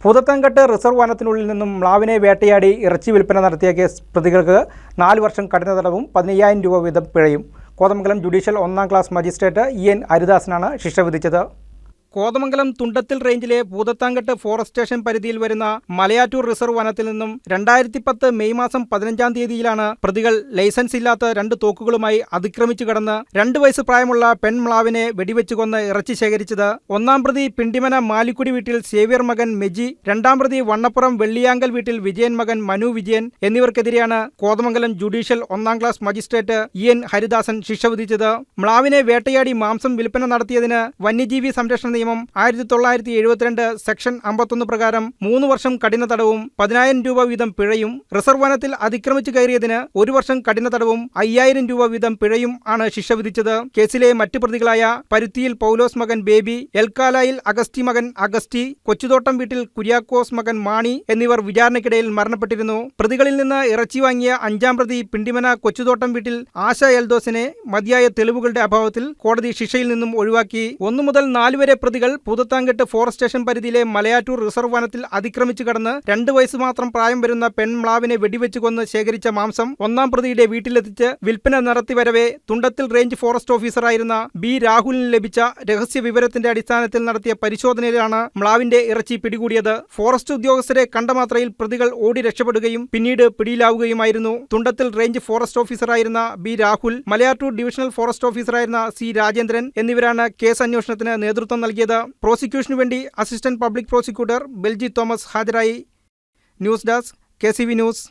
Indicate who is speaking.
Speaker 1: പൂതത്താൻകെട്ട് reserve വനത്തിനുള്ളിൽ നിന്നും മ്ലാവിനെ വേട്ടയാടി ഇറച്ചി വിൽപ്പന നടത്തിയ കേസ് പ്രതികൾക്ക് 4 വർഷം കഠിന തടവും 15,000 രൂപ വീതം പിഴയും കോതമംഗലം ജുഡീഷ്യൽ 1ാം ക്ലാസ് മജിസ്ട്രേറ്റ് EN ഹരിദാസനാണ് ശിക്ഷ വിധിച്ചത്. കോതമംഗലം തുണ്ടത്തിൽ റേഞ്ചിലെ പൂതത്താൻകെട്ട് ഫോറസ്റ്റ് സ്റ്റേഷൻ പരിധിയിൽ വരുന്ന മലയാറ്റൂർ റിസർവ് വനത്തിൽ നിന്നും 2010 മെയ് മാസം 15-ാം തീയതിയിലാണ് പ്രതികൾ ലൈസൻസ് ഇല്ലാത്ത 2 തോക്കുകളുമായി അതിക്രമിച്ചു കടന്ന് 2 വയസ്സ് പ്രായമുള്ള പെൺമ്ലാവിനെ വെടിവെച്ച് കൊന്ന് ഇറച്ചി ശേഖരിച്ചത്. 1-ാം പ്രതി പിണ്ടിമന മാലിക്കുടി വീട്ടിൽ സേവ്യർ മകൻ മെജി, 2-ാം പ്രതി വണ്ണപ്പുറം വെള്ളിയാങ്കൽ വീട്ടിൽ വിജയൻ മകൻ മനു വിജയൻ എന്നിവർക്കെതിരെയാണ് കോതമംഗലം ജുഡീഷ്യൽ 1ാം ക്ലാസ് മജിസ്ട്രേറ്റ് EN ഹരിദാസൻ ശിക്ഷ വിധിച്ചത്. മ്ലാവിനെ വേട്ടയാടി മാംസം വിൽപ്പന നടത്തിയതിന് വന്യജീവി സംരക്ഷണ നിയമം 1972 സെക്ഷൻ 51 പ്രകാരം 3 വർഷം കഠിന തടവും 10,000 രൂപ വീതം പിഴയും, റിസർവ് വനത്തിൽ അതിക്രമിച്ചു കയറിയതിന് 1 വർഷം കഠിന തടവും 5,000 രൂപ വീതം പിഴയും ആണ് ശിക്ഷ വിധിച്ചത്. കേസിലെ മറ്റു പ്രതികളായ പരുത്തിയിൽ പൗലോസ് മകൻ ബേബി, എൽക്കാലായിൽ അഗസ്റ്റി മകൻ അഗസ്റ്റി, കൊച്ചുതോട്ടം വീട്ടിൽ കുര്യാക്കോസ് മകൻ മാണി എന്നിവർ വിചാരണയ്ക്കിടയിൽ മരണപ്പെട്ടിരുന്നു. പ്രതികളിൽ നിന്ന് ഇറച്ചി വാങ്ങിയ 5-ാം പ്രതി പിണ്ടിമന കൊച്ചുതോട്ടം വീട്ടിൽ ആശ എൽദോസിനെ മതിയായ തെളിവുകളുടെ അഭാവത്തിൽ കോടതി ശിക്ഷയിൽ നിന്നും ഒഴിവാക്കി. 1 മുതൽ 4 വരെ പ്രതികൾ പൂതത്താൻകെട്ട് ഫോറസ്റ്റ് സ്റ്റേഷൻ പരിധിയിലെ മലയാറ്റൂർ റിസർവ് വനത്തിൽ അതിക്രമിച്ചു കടന്ന് 2 വയസ്സ് മാത്രം പ്രായം വരുന്ന പെൺമ്ലാവിനെ വെടിവെച്ച് കൊന്ന് ശേഖരിച്ച മാംസം 1-ാം പ്രതിയുടെ വീട്ടിലെത്തിച്ച് വിൽപ്പന നടത്തിവരവെ തുണ്ടത്തിൽ റേഞ്ച് ഫോറസ്റ്റ് ഓഫീസറായിരുന്ന B രാഹുലിന് ലഭിച്ച രഹസ്യ വിവരത്തിന്റെ അടിസ്ഥാനത്തിൽ നടത്തിയ പരിശോധനയിലാണ് മ്ലാവിന്റെ ഇറച്ചി പിടികൂടിയത്. ഫോറസ്റ്റ് ഉദ്യോഗസ്ഥരെ കണ്ട മാത്രയിൽ പ്രതികൾ ഓടി രക്ഷപ്പെടുകയും പിന്നീട് പിടിയിലാവുകയുമായിരുന്നു. തുണ്ടത്തിൽ റേഞ്ച് ഫോറസ്റ്റ് ഓഫീസറായിരുന്ന B Rahul, Malayattoor divisional forest ഓഫീസറായിരുന്ന C രാജേന്ദ്രൻ എന്നിവരാണ് കേസ് അന്വേഷണത്തിന് നേതൃത്വം നൽകിയത്. പ്രോസിക്യൂഷനു വേണ്ടി assistant public prosecutor Belji Thomas ഹാജരായി. News desk KCV news.